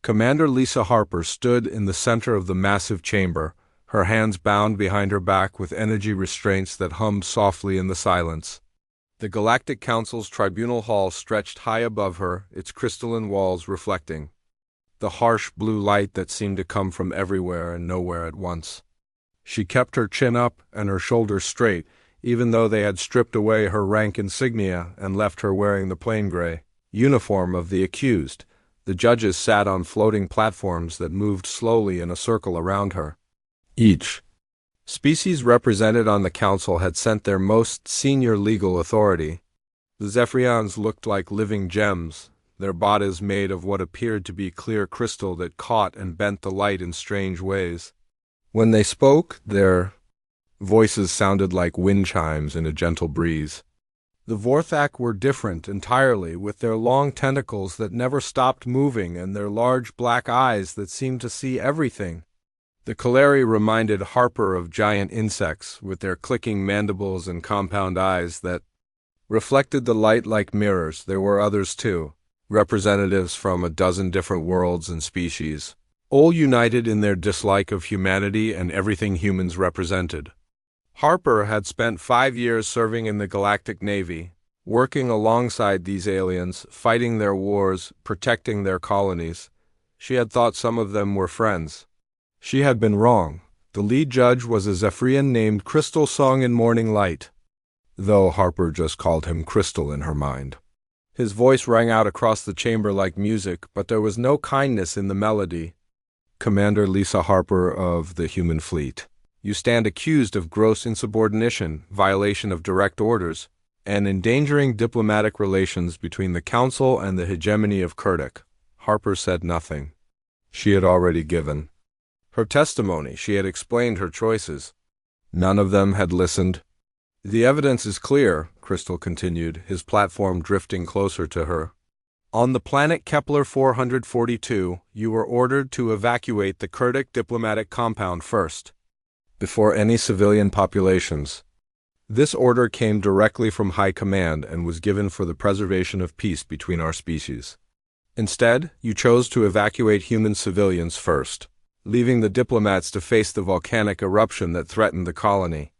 Commander Lisa Harper stood in the center of the massive chamber, her hands bound behind her back with energy restraints that hummed softly in the silence. The Galactic Council's tribunal hall stretched high above her, its crystalline walls reflecting the harsh blue light that seemed to come from everywhere and nowhere at once. She kept her chin up and her shoulders straight, even though they had stripped away her rank insignia and left her wearing the plain gray uniform of the accused. The judges sat on floating platforms that moved slowly in a circle around her. Each species represented on the council had sent their most senior legal authority. The Zephyrians looked like living gems, their bodies made of what appeared to be clear crystal that caught and bent the light in strange ways. When they spoke, their voices sounded like wind chimes in a gentle breeze. The Vorthak were different entirely, with their long tentacles that never stopped moving and their large black eyes that seemed to see everything. The Kaleri reminded Harper of giant insects, with their clicking mandibles and compound eyes that reflected the light like mirrors. There were others too, representatives from a dozen different worlds and species, all united in their dislike of humanity and everything humans represented. Harper had spent 5 years serving in the Galactic Navy, working alongside these aliens, fighting their wars, protecting their colonies. She had thought some of them were friends. She had been wrong. The lead judge was a Zephyrian named Crystal Song in Morning Light, though Harper just called him Crystal in her mind. His voice rang out across the chamber like music, but there was no kindness in the melody. Commander Lisa Harper of the Human Fleet, you stand accused of gross insubordination, violation of direct orders, and endangering diplomatic relations between the Council and the hegemony of Kurdik. Harper said nothing. She had already given her testimony. She had explained her choices. None of them had listened. The evidence is clear, Crystal continued, his platform drifting closer to her. On the planet Kepler 442, you were ordered to evacuate the Kurdik diplomatic compound first, before any civilian populations. This order came directly from High Command and was given for the preservation of peace between our species. Instead, you chose to evacuate human civilians first, leaving the diplomats to face the volcanic eruption that threatened the colony.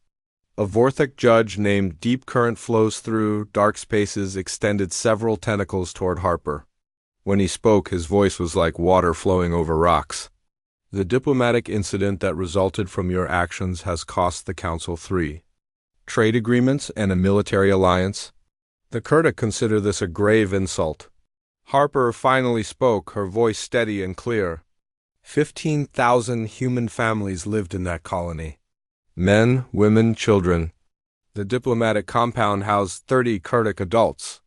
A Vorthak judge named Deep Current flows through dark spaces extended several tentacles toward Harper. When he spoke, his voice was like water flowing over rocks. The diplomatic incident that resulted from your actions has cost the Council 3 trade agreements and a military alliance. The Kurdik consider this a grave insult. Harper finally spoke, her voice steady and clear. 15,000 human families lived in that colony. Men, women, children. The diplomatic compound housed 30 Kurdik adults,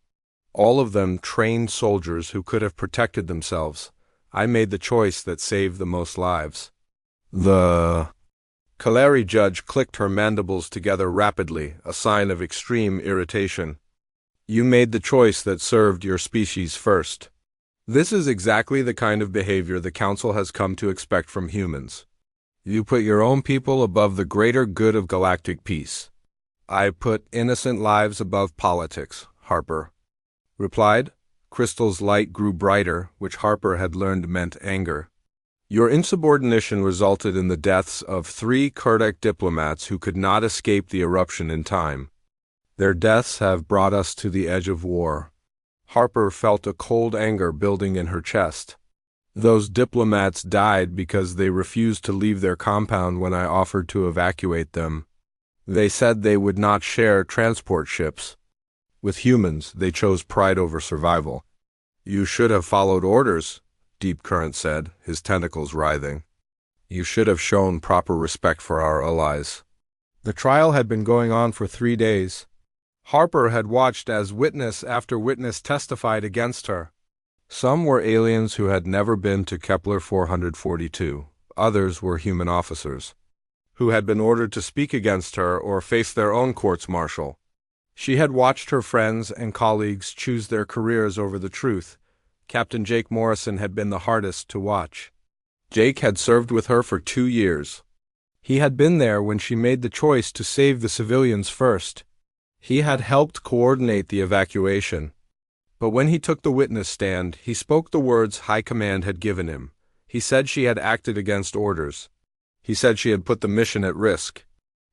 all of them trained soldiers who could have protected themselves. I made the choice that saved the most lives. The Kaleri judge clicked her mandibles together rapidly, a sign of extreme irritation. You made the choice that served your species first. This is exactly the kind of behavior the Council has come to expect from humans. You put your own people above the greater good of galactic peace. I put innocent lives above politics, Harper replied. Crystal's light grew brighter, which Harper had learned meant anger. Your insubordination resulted in the deaths of 3 Kurdik diplomats who could not escape the eruption in time. Their deaths have brought us to the edge of war. Harper felt a cold anger building in her chest. Those diplomats died because they refused to leave their compound when I offered to evacuate them. They said they would not share transport ships. With humans, they chose pride over survival. You should have followed orders, Deep Current said, his tentacles writhing. You should have shown proper respect for our allies. The trial had been going on for 3 days. Harper had watched as witness after witness testified against her. Some were aliens who had never been to Kepler 442. Others were human officers, who had been ordered to speak against her or face their own courts-martial. She had watched her friends and colleagues choose their careers over the truth. Captain Jake Morrison had been the hardest to watch. Jake had served with her for 2 years. He had been there when she made the choice to save the civilians first. He had helped coordinate the evacuation. But when he took the witness stand, he spoke the words High Command had given him. He said she had acted against orders. He said she had put the mission at risk.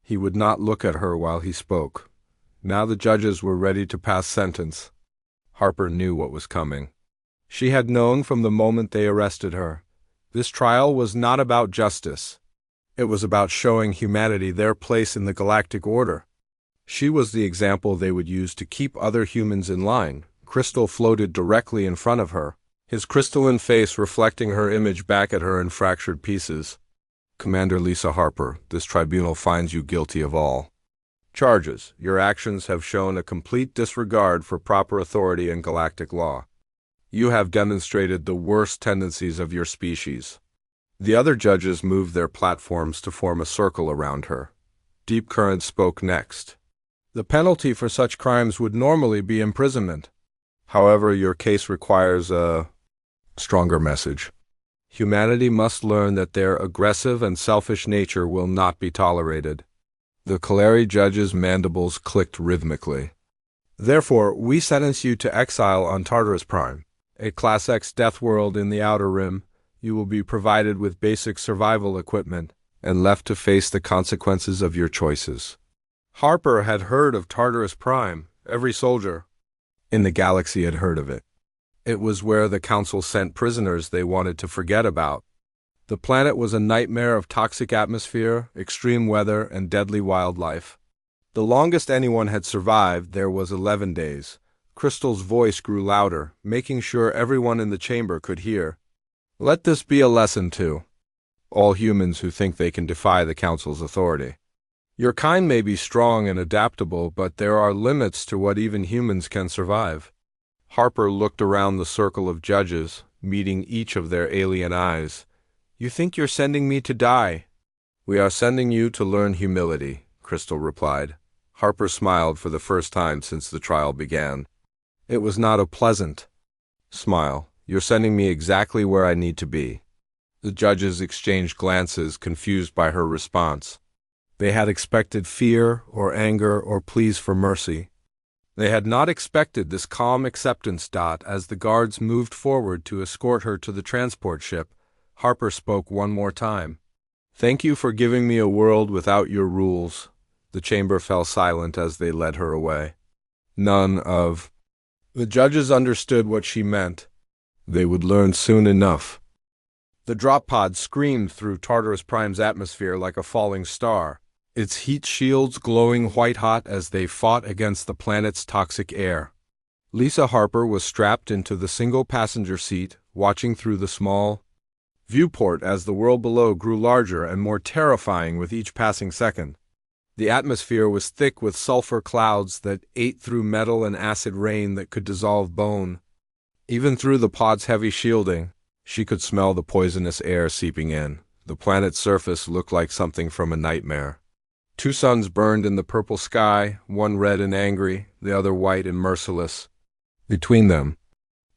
He would not look at her while he spoke. Now the judges were ready to pass sentence. Harper knew what was coming. She had known from the moment they arrested her. This trial was not about justice. It was about showing humanity their place in the galactic order. She was the example they would use to keep other humans in line. Crystal floated directly in front of her, his crystalline face reflecting her image back at her in fractured pieces. Commander Lisa Harper, this tribunal finds you guilty of all charges. Your actions have shown a complete disregard for proper authority and galactic law. You have demonstrated the worst tendencies of your species. The other judges moved their platforms to form a circle around her. Deep Current spoke next. The penalty for such crimes would normally be imprisonment. However, your case requires a stronger message. Humanity must learn that their aggressive and selfish nature will not be tolerated. The Kalari judge's mandibles clicked rhythmically. Therefore, we sentence you to exile on Tartarus Prime, a Class X Deathworld in the Outer Rim. You will be provided with basic survival equipment and left to face the consequences of your choices. Harper had heard of Tartarus Prime. Every soldier in the galaxy had heard of it. It was where the Council sent prisoners they wanted to forget about. The planet was a nightmare of toxic atmosphere, extreme weather, and deadly wildlife. The longest anyone had survived there was 11 days. Crystal's voice grew louder, making sure everyone in the chamber could hear. Let this be a lesson to all humans who think they can defy the Council's authority. Your kind may be strong and adaptable, but there are limits to what even humans can survive. Harper looked around the circle of judges, meeting each of their alien eyes. You think you're sending me to die? We are sending you to learn humility, Crystal replied. Harper smiled for the first time since the trial began. It was not a pleasant smile. You're sending me exactly where I need to be. The judges exchanged glances, confused by her response. They had expected fear or anger or pleas for mercy. They had not expected this calm acceptance. As the guards moved forward to escort her to the transport ship, Harper spoke one more time. Thank you for giving me a world without your rules. The chamber fell silent as they led her away. None of the judges understood what she meant. They would learn soon enough. The drop pod screamed through Tartarus Prime's atmosphere like a falling star, its heat shields glowing white-hot as they fought against the planet's toxic air. Lisa Harper was strapped into the single passenger seat, watching through the small viewport as the world below grew larger and more terrifying with each passing second. The atmosphere was thick with sulfur clouds that ate through metal and acid rain that could dissolve bone. Even through the pod's heavy shielding, she could smell the poisonous air seeping in. The planet's surface looked like something from a nightmare. Two suns burned in the purple sky, one red and angry, the other white and merciless. Between them,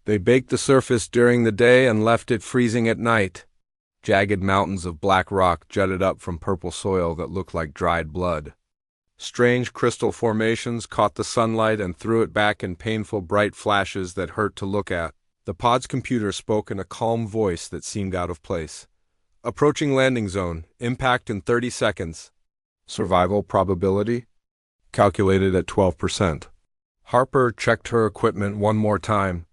they baked the surface during the day and left it freezing at night. Jagged mountains of black rock jutted up from purple soil that looked like dried blood. Strange crystal formations caught the sunlight and threw it back in painful bright flashes that hurt to look at. The pod's computer spoke in a calm voice that seemed out of place. Approaching landing zone, impact in 30 seconds. Survival probability? Calculated at 12%. Harper checked her equipment one more time.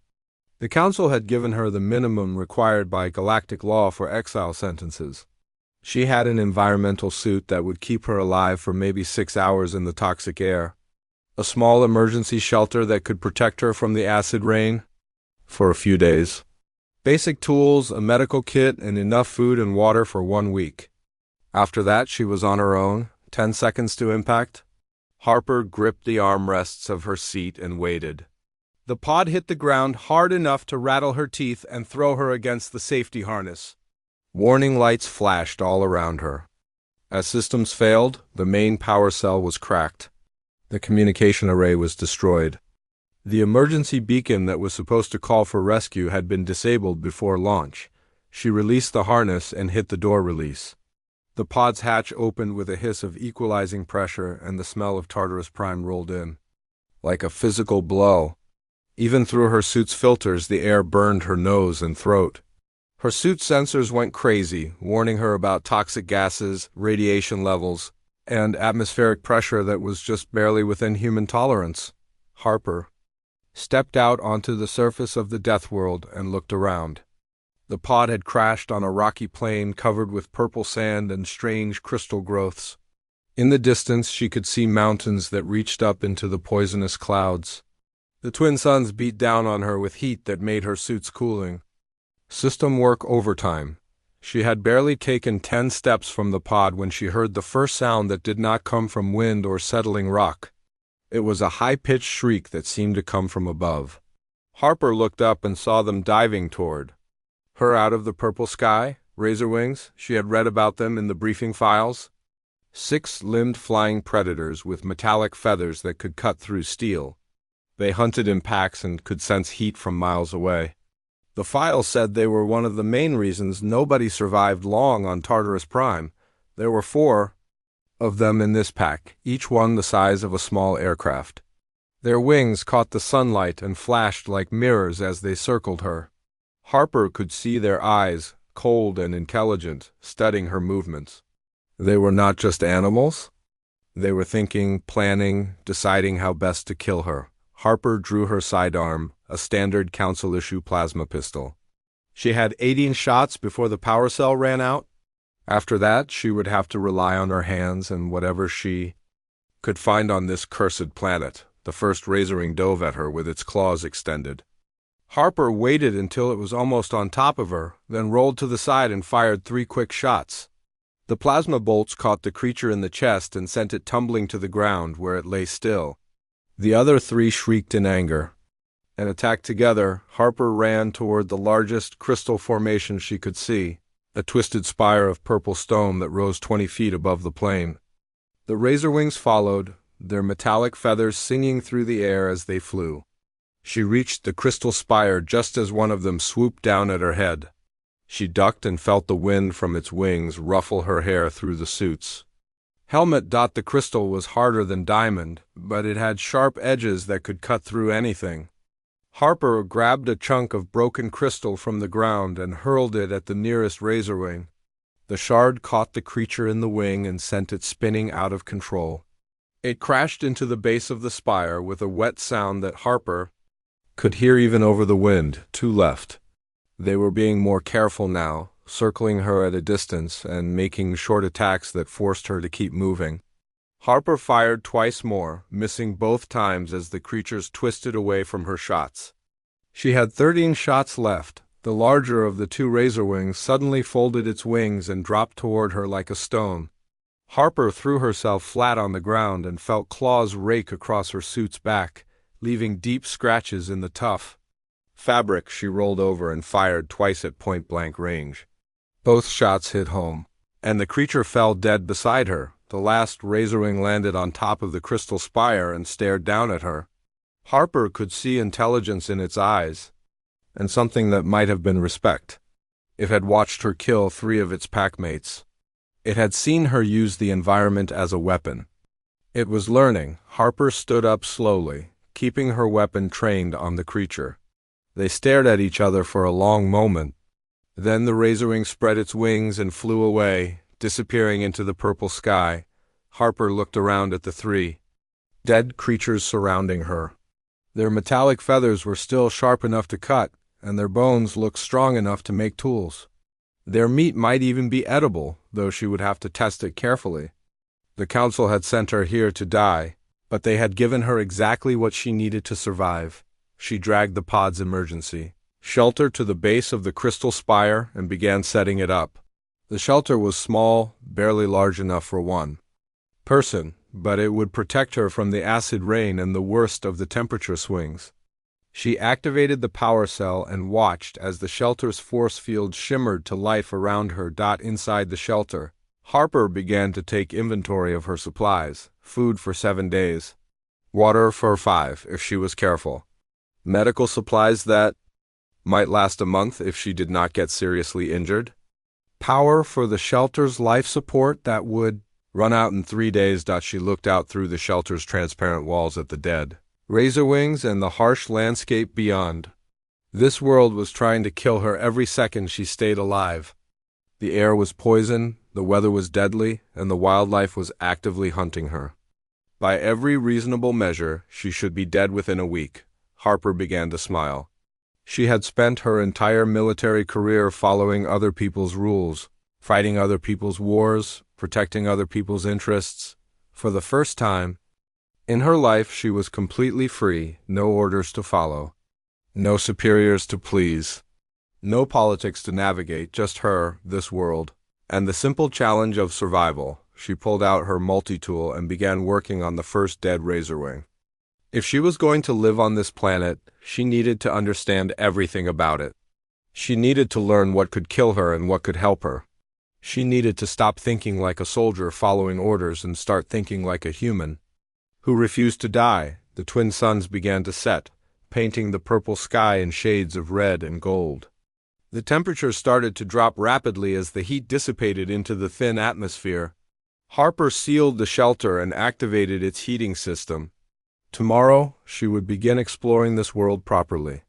The Council had given her the minimum required by galactic law for exile sentences. She had an environmental suit that would keep her alive for maybe 6 hours in the toxic air. A small emergency shelter that could protect her from the acid rain for a few days. Basic tools, a medical kit, and enough food and water for 1 week. After that, she was on her own. 10 seconds to impact. Harper gripped the armrests of her seat and waited. The pod hit the ground hard enough to rattle her teeth and throw her against the safety harness. Warning lights flashed all around her. As systems failed, the main power cell was cracked. The communication array was destroyed. The emergency beacon that was supposed to call for rescue had been disabled before launch. She released the harness and hit the door release. The pod's hatch opened with a hiss of equalizing pressure, and the smell of Tartarus Prime rolled in. Like a physical blow, Even through her suit's filters, the air burned her nose and throat. Her suit sensors went crazy, warning her about toxic gases, radiation levels, and atmospheric pressure that was just barely within human tolerance. Harper stepped out onto the surface of the Deathworld and looked around. The pod had crashed on a rocky plain covered with purple sand and strange crystal growths. In the distance, she could see mountains that reached up into the poisonous clouds. The twin suns beat down on her with heat that made her suits cooling. System work overtime. She had barely taken 10 steps from the pod when she heard the first sound that did not come from wind or settling rock. It was a high-pitched shriek that seemed to come from above. Harper looked up and saw them diving toward her out of the purple sky. Razor wings, she had read about them in the briefing files. 6-limbed flying predators with metallic feathers that could cut through steel. They hunted in packs and could sense heat from miles away. The file said they were one of the main reasons nobody survived long on Tartarus Prime. There were 4 of them in this pack, each one the size of a small aircraft. Their wings caught the sunlight and flashed like mirrors as they circled her. Harper could see their eyes, cold and intelligent, studying her movements. They were not just animals. They were thinking, planning, deciding how best to kill her. Harper drew her sidearm, a standard council-issue plasma pistol. She had 18 shots before the power cell ran out. After that, she would have to rely on her hands and whatever she could find on this cursed planet. The first Razoring dove at her with its claws extended. Harper waited until it was almost on top of her, then rolled to the side and fired 3 quick shots. The plasma bolts caught the creature in the chest and sent it tumbling to the ground, where it lay still. The other 3 shrieked in anger and attacked together. Harper ran toward the largest crystal formation she could see, a twisted spire of purple stone that rose 20 feet above the plain. The razor wings followed, their metallic feathers singing through the air as they flew. She reached the crystal spire just as one of them swooped down at her head. She ducked and felt the wind from its wings ruffle her hair through the suits. Helmet. The crystal was harder than diamond, but it had sharp edges that could cut through anything. Harper grabbed a chunk of broken crystal from the ground and hurled it at the nearest razor wing. The shard caught the creature in the wing and sent it spinning out of control. It crashed into the base of the spire with a wet sound that Harper could hear even over the wind. 2 left. They were being more careful now, circling her at a distance and making short attacks that forced her to keep moving. Harper fired twice more, missing both times as the creatures twisted away from her shots. She had 13 shots left. The larger of the 2 razor wings suddenly folded its wings and dropped toward her like a stone. Harper threw herself flat on the ground and felt claws rake across her suit's back, leaving deep scratches in the tough fabric. She rolled over and fired twice at point-blank range. Both shots hit home, and the creature fell dead beside her. The last razorwing landed on top of the crystal spire and stared down at her. Harper could see intelligence in its eyes, and something that might have been respect. It had watched her kill 3 of its packmates. It had seen her use the environment as a weapon. It was learning. Harper stood up slowly, keeping her weapon trained on the creature. They stared at each other for a long moment. Then the razorwing spread its wings and flew away, disappearing into the purple sky. Harper looked around at the 3 dead creatures surrounding her. Their metallic feathers were still sharp enough to cut, and their bones looked strong enough to make tools. Their meat might even be edible, though she would have to test it carefully. The council had sent her here to die, but they had given her exactly what she needed to survive. She dragged the pod's emergency shelter to the base of the crystal spire and began setting it up. The shelter was small, barely large enough for 1 person, but it would protect her from the acid rain and the worst of the temperature swings. She activated the power cell and watched as the shelter's force field shimmered to life around her. Inside the shelter, Harper began to take inventory of her supplies. Food for 7 days. Water for 5 if she was careful. Medical supplies that might last a month if she did not get seriously injured. Power for the shelter's life support that would run out in 3 days. She looked out through the shelter's transparent walls at the dead razor wings and the harsh landscape beyond. This world was trying to kill her every second she stayed alive. The air was poison, the weather was deadly, and the wildlife was actively hunting her. By every reasonable measure, she should be dead within a week. Harper began to smile. She had spent her entire military career following other people's rules, fighting other people's wars, protecting other people's interests. For the first time in her life, she was completely free, no orders to follow, no superiors to please, no politics to navigate, just her, this world, and the simple challenge of survival. She pulled out her multi-tool and began working on the first dead razorwing. If she was going to live on this planet, she needed to understand everything about it. She needed to learn what could kill her and what could help her. She needed to stop thinking like a soldier following orders and start thinking like a human who refused to die. The twin suns began to set, painting the purple sky in shades of red and gold. The temperature started to drop rapidly as the heat dissipated into the thin atmosphere. Harper sealed the shelter and activated its heating system. Tomorrow, she would begin exploring this world properly.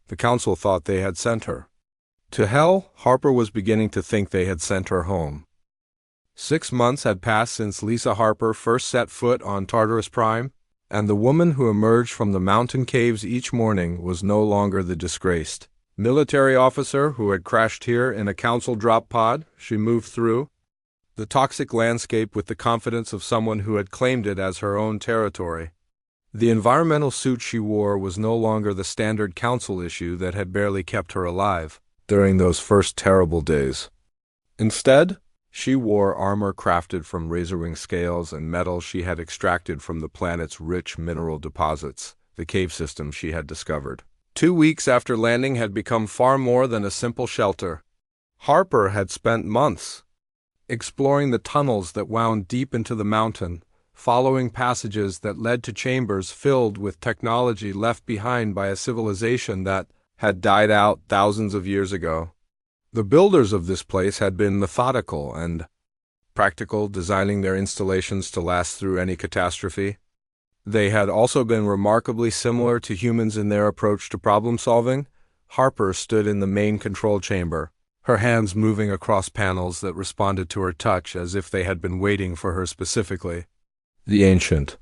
The council thought they had sent her to hell. Harper was beginning to think they had sent her home. 6 months had passed since Lisa Harper first set foot on Tartarus Prime, and the woman who emerged from the mountain caves each morning was no longer the disgraced military officer who had crashed here in a council drop pod. She moved through the toxic landscape with the confidence of someone who had claimed it as her own territory. The environmental suit she wore was no longer the standard council issue that had barely kept her alive during those first terrible days. Instead, she wore armor crafted from razorwing scales and metal she had extracted from the planet's rich mineral deposits, the cave system she had discovered. 2 weeks after landing had become far more than a simple shelter. Harper had spent months exploring the tunnels that wound deep into the mountain, following passages that led to chambers filled with technology left behind by a civilization that had died out thousands of years ago. The builders of this place had been methodical and practical, designing their installations to last through any catastrophe. They had also been remarkably similar to humans in their approach to problem-solving. Harper stood in the main control chamber, her hands moving across panels that responded to her touch as if they had been waiting for her specifically. The ancient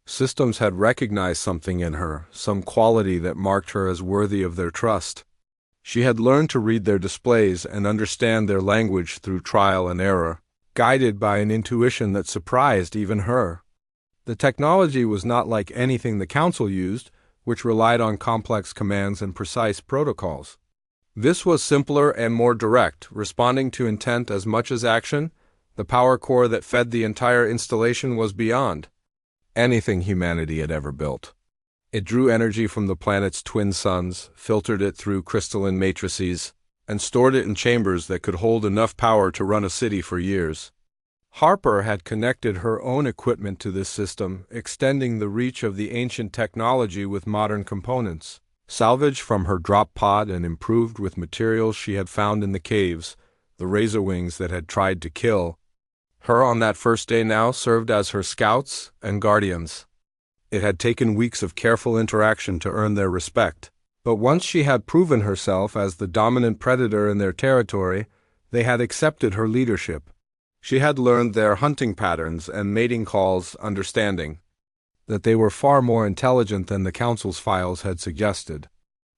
systems had recognized something in her, some quality that marked her as worthy of their trust. She had learned to read their displays and understand their language through trial and error, guided by an intuition that surprised even her. The technology was not like anything the Council used, which relied on complex commands and precise protocols. This was simpler and more direct, responding to intent as much as action. The power core that fed the entire installation was beyond anything humanity had ever built. It drew energy from the planet's twin suns, filtered it through crystalline matrices, and stored it in chambers that could hold enough power to run a city for years. Harper had connected her own equipment to this system, extending the reach of the ancient technology with modern components, salvaged from her drop pod and improved with materials she had found in the caves. The razor wings that had tried to kill her on that first day now served as her scouts and guardians. It had taken weeks of careful interaction to earn their respect, but once she had proven herself as the dominant predator in their territory, they had accepted her leadership. She had learned their hunting patterns and mating calls, understanding that they were far more intelligent than the Council's files had suggested.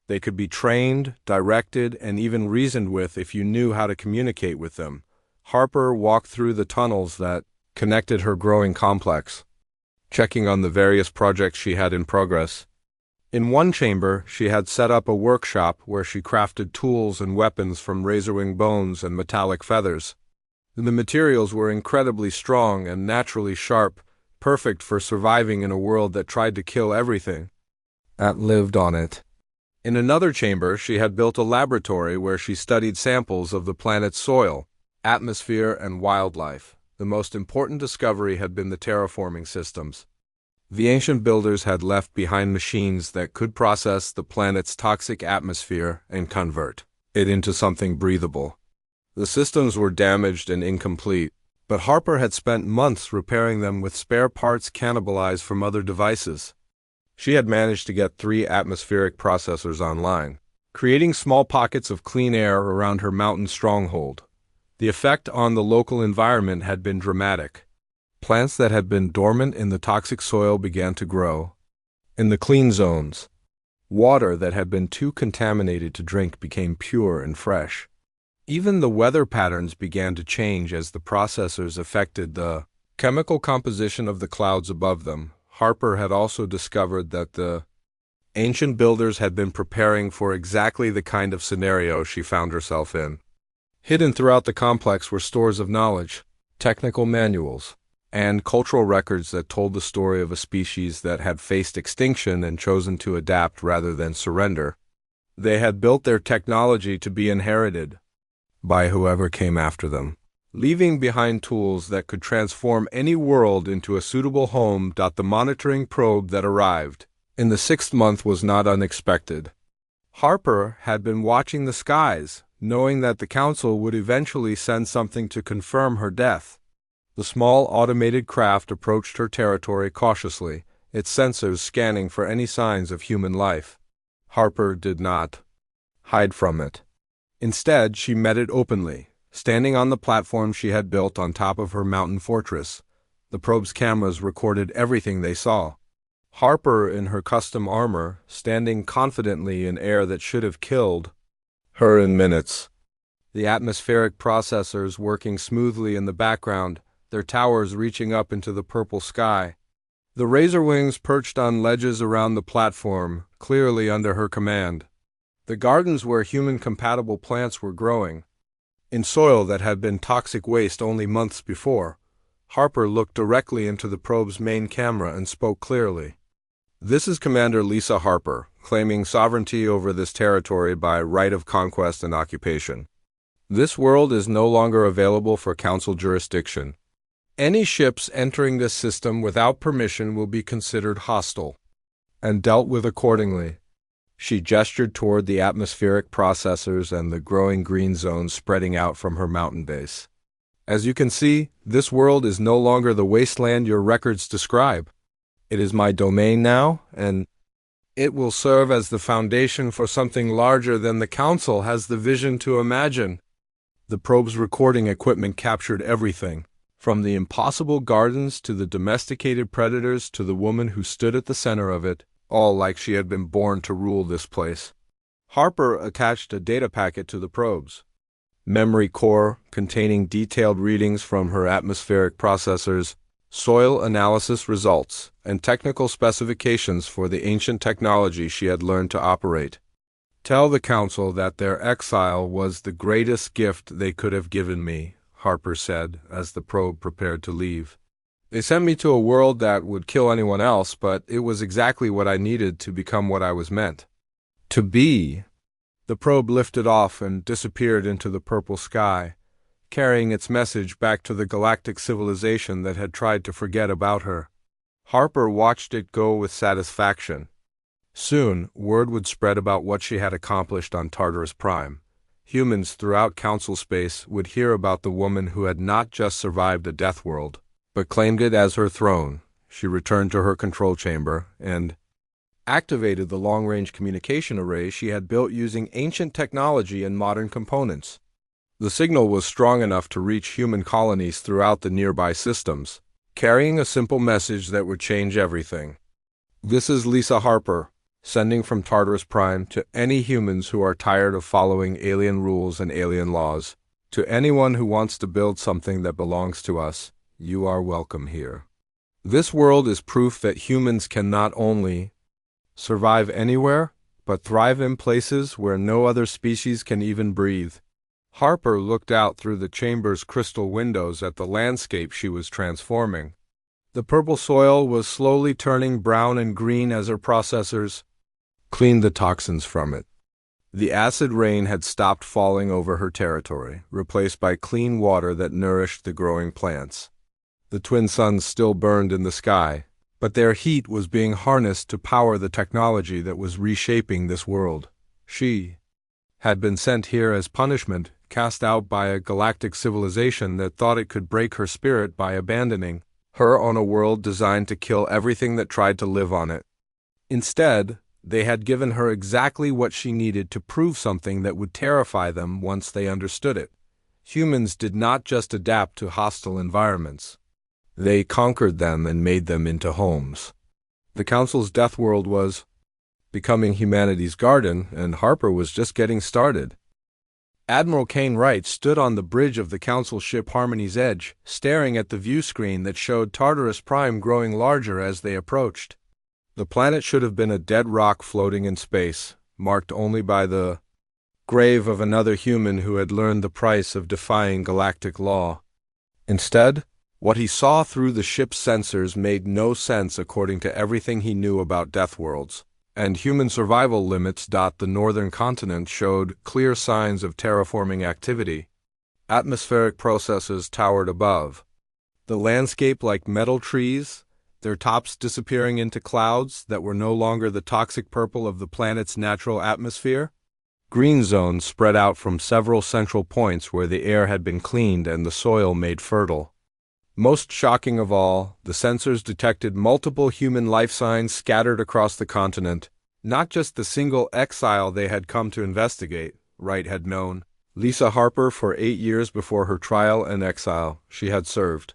They could be trained, directed, and even reasoned with if you knew how to communicate with them. Harper walked through the tunnels that connected her growing complex, checking on the various projects she had in progress. In one chamber, she had set up a workshop where she crafted tools and weapons from razorwing bones and metallic feathers. The materials were incredibly strong and naturally sharp, perfect for surviving in a world that tried to kill everything that lived on it. In another chamber, she had built a laboratory where she studied samples of the planet's soil, atmosphere, and wildlife. The most important discovery had been the terraforming systems. The ancient builders had left behind machines that could process the planet's toxic atmosphere and convert it into something breathable. The systems were damaged and incomplete, but Harper had spent months repairing them with spare parts cannibalized from other devices. She had managed to get 3 atmospheric processors online, creating small pockets of clean air around her mountain stronghold. The effect on the local environment had been dramatic. Plants that had been dormant in the toxic soil began to grow. In the clean zones, water that had been too contaminated to drink became pure and fresh. Even the weather patterns began to change as the processors affected the chemical composition of the clouds above them. Harper had also discovered that the ancient builders had been preparing for exactly the kind of scenario she found herself in. Hidden throughout the complex were stores of knowledge, technical manuals, and cultural records that told the story of a species that had faced extinction and chosen to adapt rather than surrender. They had built their technology to be inherited by whoever came after them, leaving behind tools that could transform any world into a suitable home. The monitoring probe that arrived in the 6th month was not unexpected. Harper had been watching the skies, knowing that the Council would eventually send something to confirm her death. The small automated craft approached her territory cautiously, its sensors scanning for any signs of human life. Harper did not hide from it. Instead, she met it openly, standing on the platform she had built on top of her mountain fortress. The probe's cameras recorded everything they saw. Harper, in her custom armor, standing confidently in air that should have killed her in minutes. The atmospheric processors working smoothly in the background, their towers reaching up into the purple sky. The razor wings perched on ledges around the platform, clearly under her command. The gardens where human-compatible plants were growing, in soil that had been toxic waste only months before. Harper looked directly into the probe's main camera and spoke clearly. "This is Commander Lisa Harper, claiming sovereignty over this territory by right of conquest and occupation. This world is no longer available for Council jurisdiction. Any ships entering this system without permission will be considered hostile and dealt with accordingly." She gestured toward the atmospheric processors and the growing green zones spreading out from her mountain base. "As you can see, this world is no longer the wasteland your records describe. It is my domain now, and it will serve as the foundation for something larger than the Council has the vision to imagine." The probe's recording equipment captured everything, from the impossible gardens to the domesticated predators to the woman who stood at the center of it, all like she had been born to rule this place. Harper attached a data packet to the probe's memory core containing detailed readings from her atmospheric processors, soil analysis results, and technical specifications for the ancient technology she had learned to operate. "Tell the Council that their exile was the greatest gift they could have given me," Harper said as the probe prepared to leave. "They sent me to a world that would kill anyone else, but it was exactly what I needed to become what I was meant to be." The probe lifted off and disappeared into the purple sky, carrying its message back to the galactic civilization that had tried to forget about her. Harper watched it go with satisfaction. Soon, word would spread about what she had accomplished on Tartarus Prime. Humans throughout Council space would hear about the woman who had not just survived a Deathworld, but claimed it as her throne. She returned to her control chamber and activated the long-range communication array she had built using ancient technology and modern components. The signal was strong enough to reach human colonies throughout the nearby systems, carrying a simple message that would change everything. "This is Lisa Harper, sending from Tartarus Prime to any humans who are tired of following alien rules and alien laws. To anyone who wants to build something that belongs to us, you are welcome here. This world is proof that humans can not only survive anywhere, but thrive in places where no other species can even breathe." Harper looked out through the chamber's crystal windows at the landscape she was transforming. The purple soil was slowly turning brown and green as her processors cleaned the toxins from it. The acid rain had stopped falling over her territory, replaced by clean water that nourished the growing plants. The twin suns still burned in the sky, but their heat was being harnessed to power the technology that was reshaping this world. She had been sent here as punishment, cast out by a galactic civilization that thought it could break her spirit by abandoning her on a world designed to kill everything that tried to live on it. Instead, they had given her exactly what she needed to prove something that would terrify them once they understood it. Humans did not just adapt to hostile environments. They conquered them and made them into homes. The Council's Deathworld was becoming humanity's garden, and Harper was just getting started. Admiral Kane Wright stood on the bridge of the Council ship Harmony's Edge, staring at the view screen that showed Tartarus Prime growing larger as they approached. The planet should have been a dead rock floating in space, marked only by the grave of another human who had learned the price of defying galactic law. Instead, what he saw through the ship's sensors made no sense according to everything he knew about Deathworlds, and human survival limits. The northern continent showed clear signs of terraforming activity. Atmospheric processes towered above. The landscape like metal trees, their tops disappearing into clouds that were no longer the toxic purple of the planet's natural atmosphere. Green zones spread out from several central points where the air had been cleaned and the soil made fertile. Most shocking of all, the sensors detected multiple human life signs scattered across the continent, not just the single exile they had come to investigate. Wright had known Lisa Harper for 8 years before her trial and exile. She had served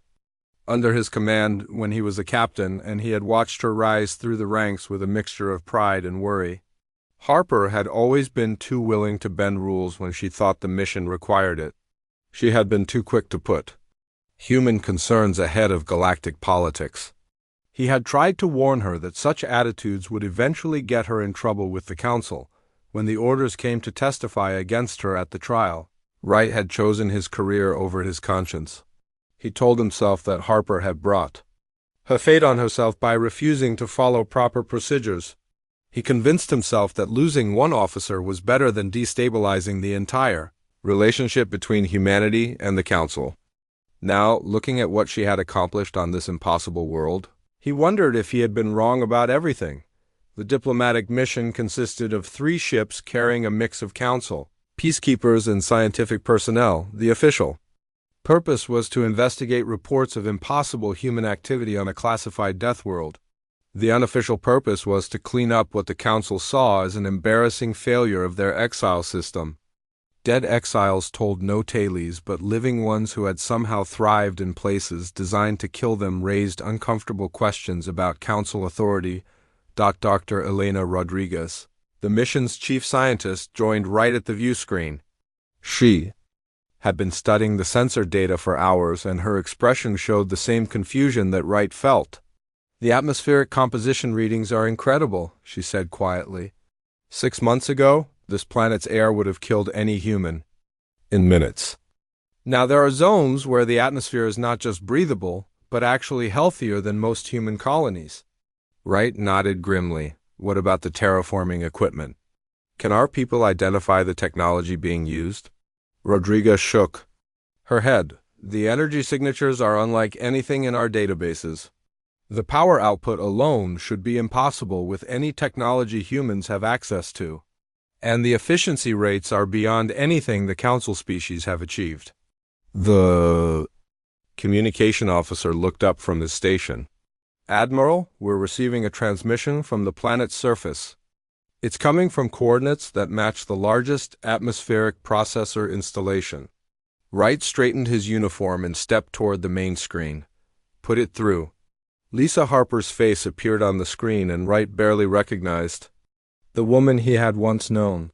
under his command when he was a captain, and he had watched her rise through the ranks with a mixture of pride and worry. Harper had always been too willing to bend rules when she thought the mission required it. She had been too quick to put human concerns ahead of galactic politics. He had tried to warn her that such attitudes would eventually get her in trouble with the Council when the orders came to testify against her at the trial. Wright had chosen his career over his conscience. He told himself that Harper had brought her fate on herself by refusing to follow proper procedures. He convinced himself that losing one officer was better than destabilizing the entire relationship between humanity and the Council. Now, looking at what she had accomplished on this impossible world, he wondered if he had been wrong about everything. The diplomatic mission consisted of 3 ships carrying a mix of Council, peacekeepers, and scientific personnel. The official purpose was to investigate reports of impossible human activity on a classified Deathworld. The unofficial purpose was to clean up what the Council saw as an embarrassing failure of their exile system. Dead exiles told no tales, but living ones who had somehow thrived in places designed to kill them raised uncomfortable questions about Council authority. Dr. Elena Rodriguez, the mission's chief scientist, joined right at the view screen. She had been studying the sensor data for hours, and her expression showed the same confusion that Wright felt. "The atmospheric composition readings are incredible," she said quietly. 6 months ago, this planet's air would have killed any human in minutes. Now, there are zones where the atmosphere is not just breathable, but actually healthier than most human colonies. Wright nodded grimly. What about the terraforming equipment? Can our people identify the technology being used? Rodriguez shook her head. The energy signatures are unlike anything in our databases. The power output alone should be impossible with any technology humans have access to. And the efficiency rates are beyond anything the Council species have achieved. The communication officer looked up from his station. "Admiral, we're receiving a transmission from the planet's surface. It's coming from coordinates that match the largest atmospheric processor installation." Wright straightened his uniform and stepped toward the main screen. "Put it through." Lisa Harper's face appeared on the screen, and Wright barely recognized the woman he had once known.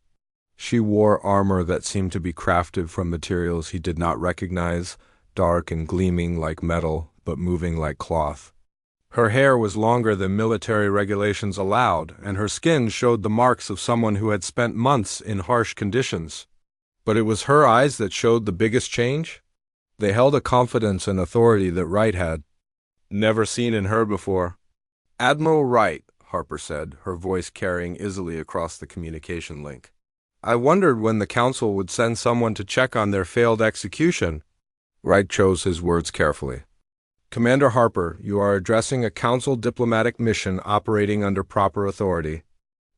She wore armor that seemed to be crafted from materials he did not recognize, dark and gleaming like metal, but moving like cloth. Her hair was longer than military regulations allowed, and her skin showed the marks of someone who had spent months in harsh conditions. But it was her eyes that showed the biggest change. They held a confidence and authority that Wright had never seen in her before. "Admiral Wright," Harper said, her voice carrying easily across the communication link. "I wondered when the Council would send someone to check on their failed execution." Wright chose his words carefully. "Commander Harper, you are addressing a Council diplomatic mission operating under proper authority.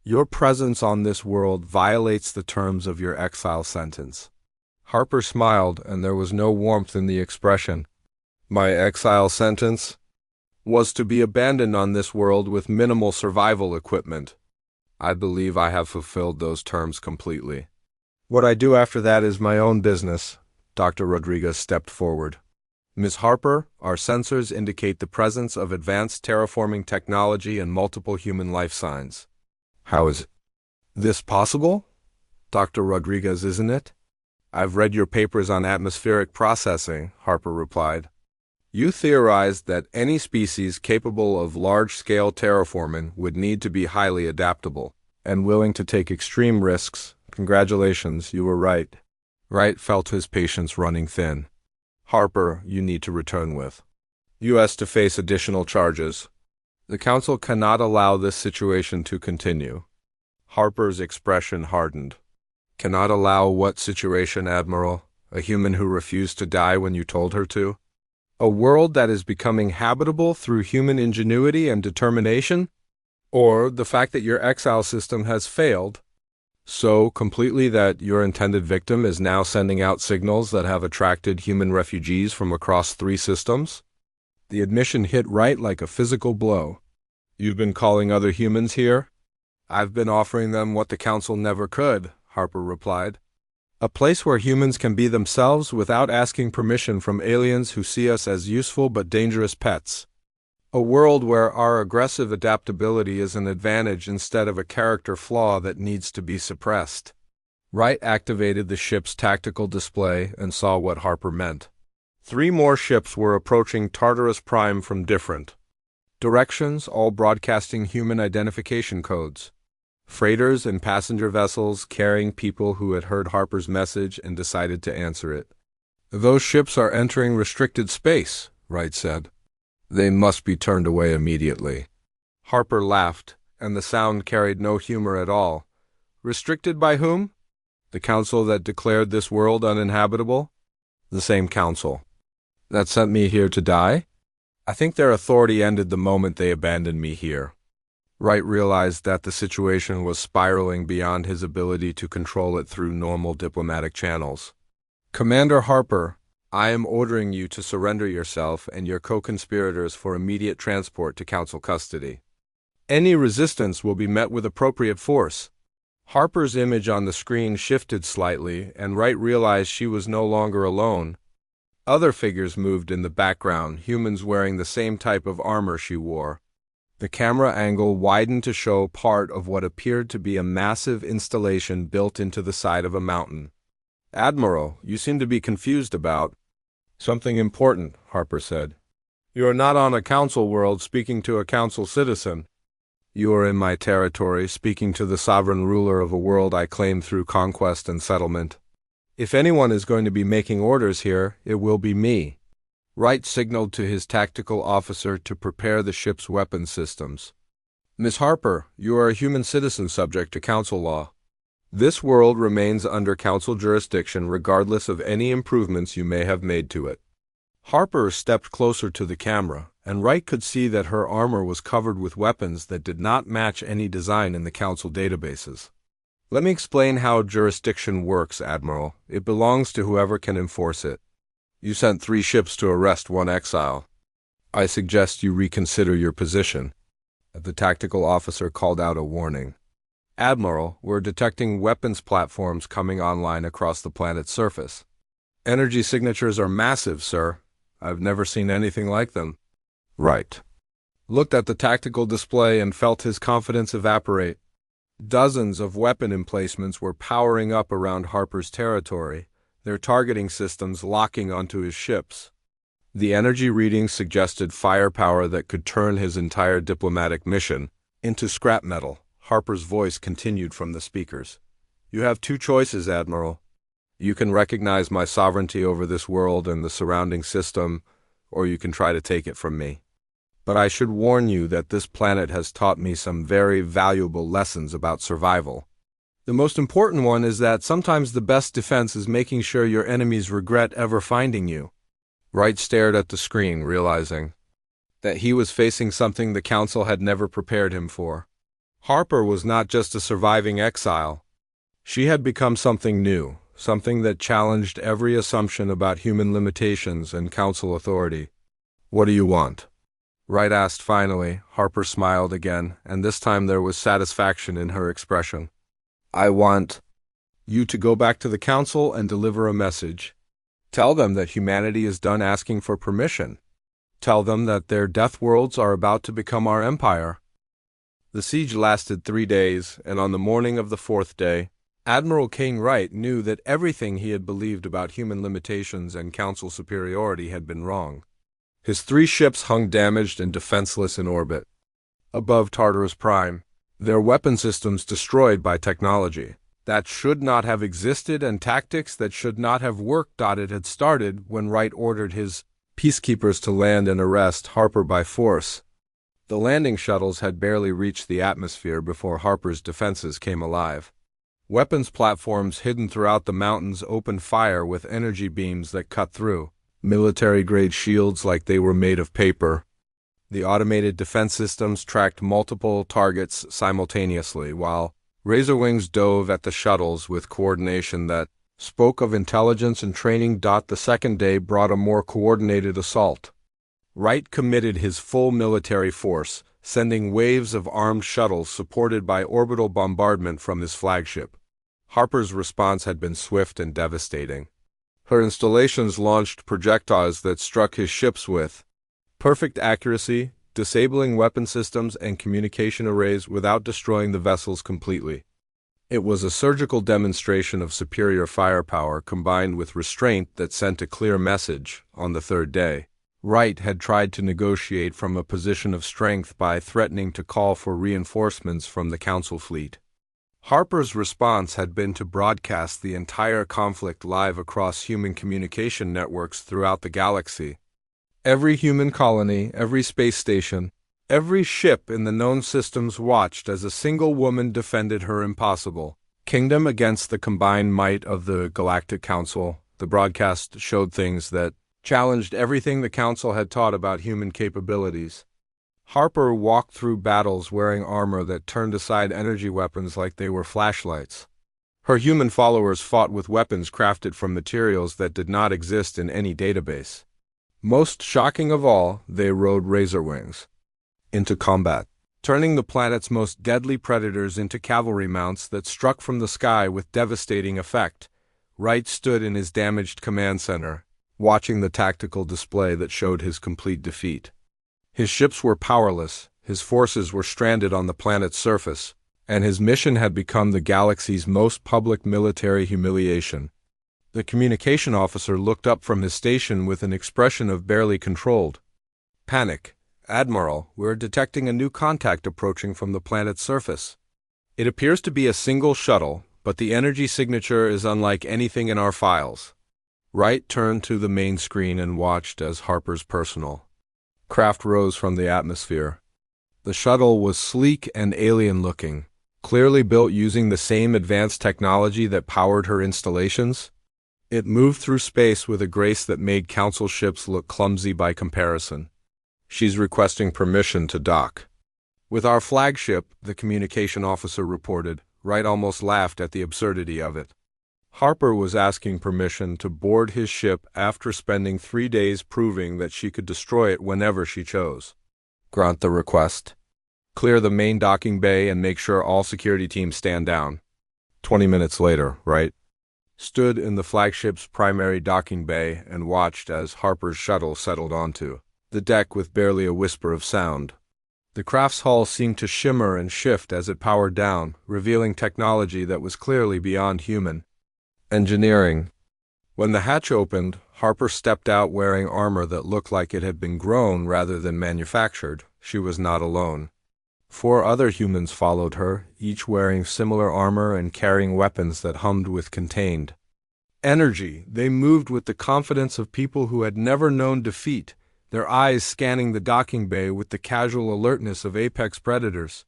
Your presence on this world violates the terms of your exile sentence." Harper smiled, and there was no warmth in the expression. "My exile sentence? was to be abandoned on this world with minimal survival equipment. I believe I have fulfilled those terms completely. What I do after that is my own business. Dr. Rodriguez stepped forward. Ms. Harper, our sensors indicate the presence of advanced terraforming technology and multiple human life signs. How is this possible? Dr. Rodriguez, isn't it? I've read your papers on atmospheric processing, Harper replied. You theorized that any species capable of large-scale terraforming would need to be highly adaptable and willing to take extreme risks. Congratulations, you were right. Wright felt his patience running thin. Harper, you need to return with U.S. to face additional charges. The Council cannot allow this situation to continue. Harper's expression hardened. Cannot allow what situation, Admiral? A human who refused to die when you told her to? A world that is becoming habitable through human ingenuity and determination? Or the fact that your exile system has failed so completely that your intended victim is now sending out signals that have attracted human refugees from across 3 systems? The admission hit Wright like a physical blow. You've been calling other humans here? I've been offering them what the Council never could, Harper replied. A place where humans can be themselves without asking permission from aliens who see us as useful but dangerous pets. A world where our aggressive adaptability is an advantage instead of a character flaw that needs to be suppressed. Wright activated the ship's tactical display and saw what Harper meant. 3 more ships were approaching Tartarus Prime from different directions, all broadcasting human identification codes. Freighters and passenger vessels carrying people who had heard Harper's message and decided to answer it. Those ships are entering restricted space, Wright said. They must be turned away immediately. Harper laughed, and the sound carried no humor at all. Restricted by whom? The council that declared this world uninhabitable? The same council that sent me here to die? I think their authority ended the moment they abandoned me here. Wright realized that the situation was spiraling beyond his ability to control it through normal diplomatic channels. Commander Harper, I am ordering you to surrender yourself and your co-conspirators for immediate transport to Council custody. Any resistance will be met with appropriate force. Harper's image on the screen shifted slightly, and Wright realized she was no longer alone. Other figures moved in the background, humans wearing the same type of armor she wore. The camera angle widened to show part of what appeared to be a massive installation built into the side of a mountain. Admiral, you seem to be confused about something important, Harper said. You are not on a council world speaking to a council citizen. You are in my territory speaking to the sovereign ruler of a world I claim through conquest and settlement. If anyone is going to be making orders here, it will be me. Wright signaled to his tactical officer to prepare the ship's weapon systems. Miss Harper, you are a human citizen subject to council law. This world remains under council jurisdiction regardless of any improvements you may have made to it. Harper stepped closer to the camera, and Wright could see that her armor was covered with weapons that did not match any design in the council databases. Let me explain how jurisdiction works, Admiral. It belongs to whoever can enforce it. You sent 3 ships to arrest 1 exile. I suggest you reconsider your position. The tactical officer called out a warning. Admiral, we're detecting weapons platforms coming online across the planet's surface. Energy signatures are massive, sir. I've never seen anything like them. Right. Looked at the tactical display and felt his confidence evaporate. Dozens of weapon emplacements were powering up around Harper's territory, their targeting systems locking onto his ships. The energy readings suggested firepower that could turn his entire diplomatic mission into scrap metal. Harper's voice continued from the speakers. You have 2 choices, Admiral. You can recognize my sovereignty over this world and the surrounding system, or you can try to take it from me. But I should warn you that this planet has taught me some very valuable lessons about survival. The most important one is that sometimes the best defense is making sure your enemies regret ever finding you. Wright stared at the screen, realizing that he was facing something the Council had never prepared him for. Harper was not just a surviving exile. She had become something new, something that challenged every assumption about human limitations and Council authority. What do you want? Wright asked finally. Harper smiled again, and this time there was satisfaction in her expression. I want you to go back to the council and deliver a message. Tell them that humanity is done asking for permission. Tell them that their death worlds are about to become our empire. The siege lasted 3 days, and on the morning of the 4th day, Admiral King Wright knew that everything he had believed about human limitations and council superiority had been wrong. His 3 ships hung damaged and defenseless in orbit, above Tartarus Prime, their weapon systems destroyed by technology that should not have existed and tactics that should not have worked. It had started when Wright ordered his peacekeepers to land and arrest Harper by force. The landing shuttles had barely reached the atmosphere before Harper's defenses came alive. Weapons platforms hidden throughout the mountains opened fire with energy beams that cut through military-grade shields like they were made of paper. The automated defense systems tracked multiple targets simultaneously, while Razorwings dove at the shuttles with coordination that spoke of intelligence and training. The second day brought a more coordinated assault. Wright committed his full military force, sending waves of armed shuttles supported by orbital bombardment from his flagship. Harper's response had been swift and devastating. Her installations launched projectiles that struck his ships with perfect accuracy, disabling weapon systems and communication arrays without destroying the vessels completely. It was a surgical demonstration of superior firepower combined with restraint that sent a clear message. On the 3rd day, Wright had tried to negotiate from a position of strength by threatening to call for reinforcements from the Council fleet. Harper's response had been to broadcast the entire conflict live across human communication networks throughout the galaxy. Every human colony, every space station, every ship in the known systems watched as a single woman defended her impossible kingdom against the combined might of the Galactic Council. The broadcast showed things that challenged everything the Council had taught about human capabilities. Harper walked through battles wearing armor that turned aside energy weapons like they were flashlights. Her human followers fought with weapons crafted from materials that did not exist in any database. Most shocking of all, they rode Razorwings into combat, turning the planet's most deadly predators into cavalry mounts that struck from the sky with devastating effect. Wright stood in his damaged command center, watching the tactical display that showed his complete defeat. His ships were powerless, his forces were stranded on the planet's surface, and his mission had become the galaxy's most public military humiliation. The communication officer looked up from his station with an expression of barely controlled panic. Admiral, we're detecting a new contact approaching from the planet's surface. It appears to be a single shuttle, but the energy signature is unlike anything in our files. Wright turned to the main screen and watched as Harper's personal craft rose from the atmosphere. The shuttle was sleek and alien-looking, clearly built using the same advanced technology that powered her installations. It moved through space with a grace that made Council ships look clumsy by comparison. She's requesting permission to dock with our flagship, the communication officer reported. Wright almost laughed at the absurdity of it. Harper was asking permission to board his ship after spending 3 days proving that she could destroy it whenever she chose. Grant the request. Clear the main docking bay and make sure all security teams stand down. 20 minutes later, Wright stood in the flagship's primary docking bay and watched as Harper's shuttle settled onto the deck with barely a whisper of sound. The craft's hull seemed to shimmer and shift as it powered down, revealing technology that was clearly beyond human engineering. When the hatch opened, Harper stepped out wearing armor that looked like it had been grown rather than manufactured. She was not alone. 4 other humans followed her, each wearing similar armor and carrying weapons that hummed with contained energy. They moved with the confidence of people who had never known defeat, their eyes scanning the docking bay with the casual alertness of apex predators.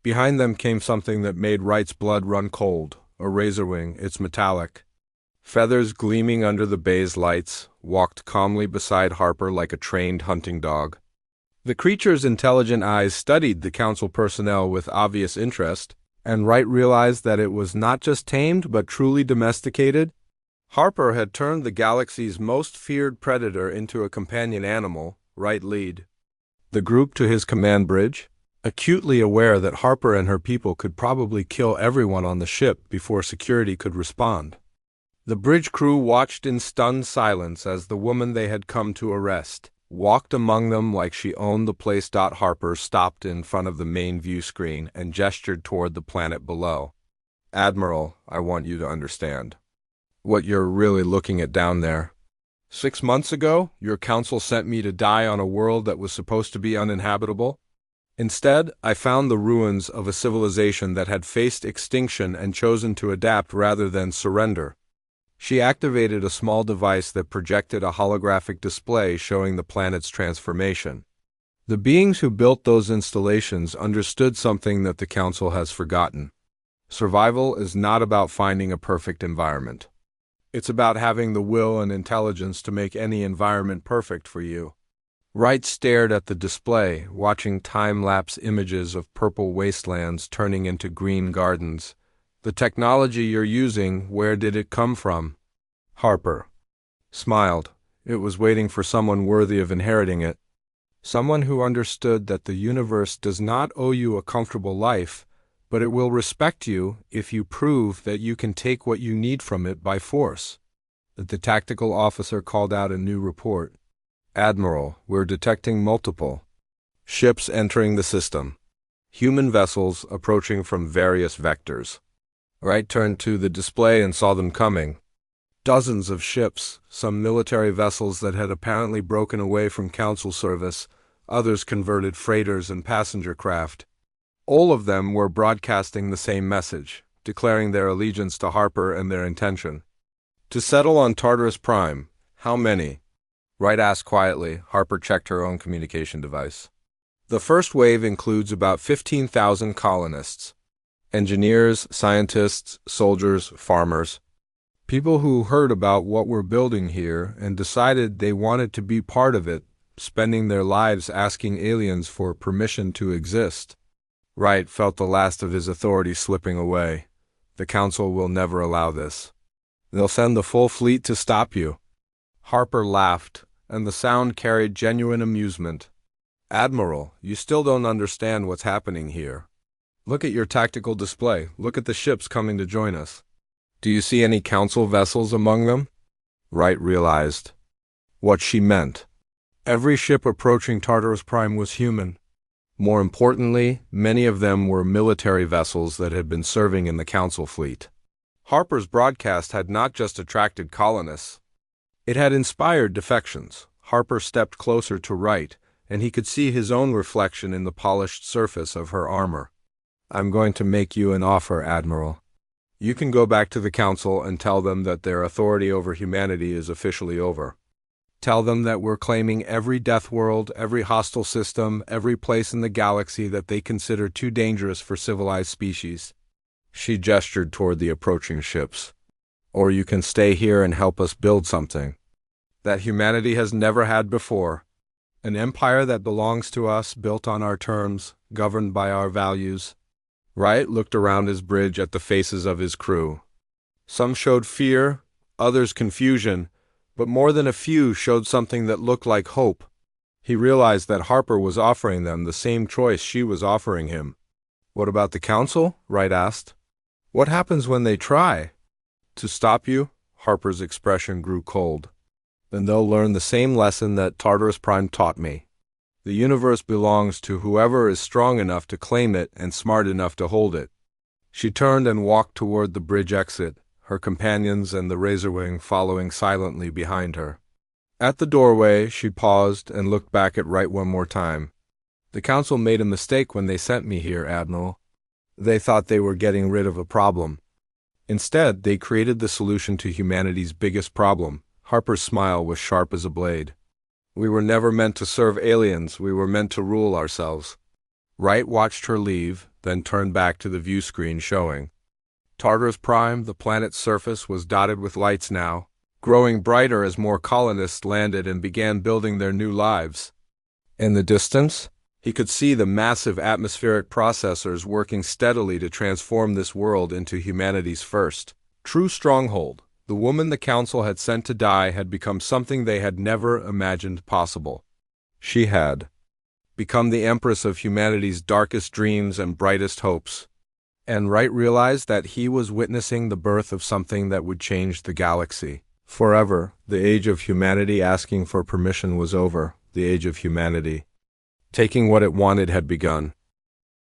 Behind them came something that made Wright's blood run cold. A razorwing, its metallic feathers gleaming under the bay's lights, walked calmly beside Harper like a trained hunting dog. The creature's intelligent eyes studied the Council personnel with obvious interest, and Wright realized that it was not just tamed but truly domesticated. Harper had turned the galaxy's most feared predator into a companion animal, Wright lead. the group to his command bridge, acutely aware that Harper and her people could probably kill everyone on the ship before security could respond. The bridge crew watched in stunned silence as the woman they had come to arrest walked among them like she owned the place. Harper stopped in front of the main view screen and gestured toward the planet below. "Admiral, I want you to understand what you're really looking at down there. 6 months ago, your council sent me to die on a world that was supposed to be uninhabitable. Instead, I found the ruins of a civilization that had faced extinction and chosen to adapt rather than surrender." She activated a small device that projected a holographic display showing the planet's transformation. The beings who built those installations understood something that the Council has forgotten. Survival is not about finding a perfect environment. It's about having the will and intelligence to make any environment perfect for you. Wright stared at the display, watching time-lapse images of purple wastelands turning into green gardens. "The technology you're using, where did it come from?" Harper smiled. It was waiting for someone worthy of inheriting it. Someone who understood that the universe does not owe you a comfortable life, but it will respect you if you prove that you can take what you need from it by force. The tactical officer called out a new report. "Admiral, we're detecting multiple ships entering the system. Human vessels approaching from various vectors." Wright turned to the display and saw them coming. Dozens of ships, some military vessels that had apparently broken away from Council service, others converted freighters and passenger craft. All of them were broadcasting the same message, declaring their allegiance to Harper and their intention to settle on Tartarus Prime. "How many?" Wright asked quietly. Harper checked her own communication device. "The first wave includes about 15,000 colonists. Engineers, scientists, soldiers, farmers. People who heard about what we're building here and decided they wanted to be part of it, spending their lives asking aliens for permission to exist." Wright felt the last of his authority slipping away. "The Council will never allow this. They'll send the full fleet to stop you." Harper laughed, and the sound carried genuine amusement. "Admiral, you still don't understand what's happening here. Look at your tactical display. Look at the ships coming to join us. Do you see any Council vessels among them?" Wright realized what she meant. Every ship approaching Tartarus Prime was human. More importantly, many of them were military vessels that had been serving in the Council fleet. Harper's broadcast had not just attracted colonists. It had inspired defections. Harper stepped closer to Wright, and he could see his own reflection in the polished surface of her armor. "I'm going to make you an offer, Admiral. You can go back to the Council and tell them that their authority over humanity is officially over. Tell them that we're claiming every Deathworld, every hostile system, every place in the galaxy that they consider too dangerous for civilized species." She gestured toward the approaching ships. "Or you can stay here and help us build something that humanity has never had before. An empire that belongs to us, built on our terms, governed by our values." Wright looked around his bridge at the faces of his crew. Some showed fear, others confusion, but more than a few showed something that looked like hope. He realized that Harper was offering them the same choice she was offering him. "What about the Council?" Wright asked. "What happens when they try to stop you?" Harper's expression grew cold. "Then they'll learn the same lesson that Tartarus Prime taught me. The universe belongs to whoever is strong enough to claim it and smart enough to hold it." She turned and walked toward the bridge exit, her companions and the Razorwing following silently behind her. At the doorway, she paused and looked back at Wright one more time. "The Council made a mistake when they sent me here, Admiral. They thought they were getting rid of a problem. Instead, they created the solution to humanity's biggest problem." Harper's smile was sharp as a blade. "We were never meant to serve aliens, we were meant to rule ourselves." Wright watched her leave, then turned back to the view screen showing Tartarus Prime. The planet's surface was dotted with lights now, growing brighter as more colonists landed and began building their new lives. In the distance, he could see the massive atmospheric processors working steadily to transform this world into humanity's first true stronghold. The woman the Council had sent to die had become something they had never imagined possible. She had become the empress of humanity's darkest dreams and brightest hopes. And Wright realized that he was witnessing the birth of something that would change the galaxy forever. The age of humanity asking for permission was over. The age of humanity taking what it wanted had begun.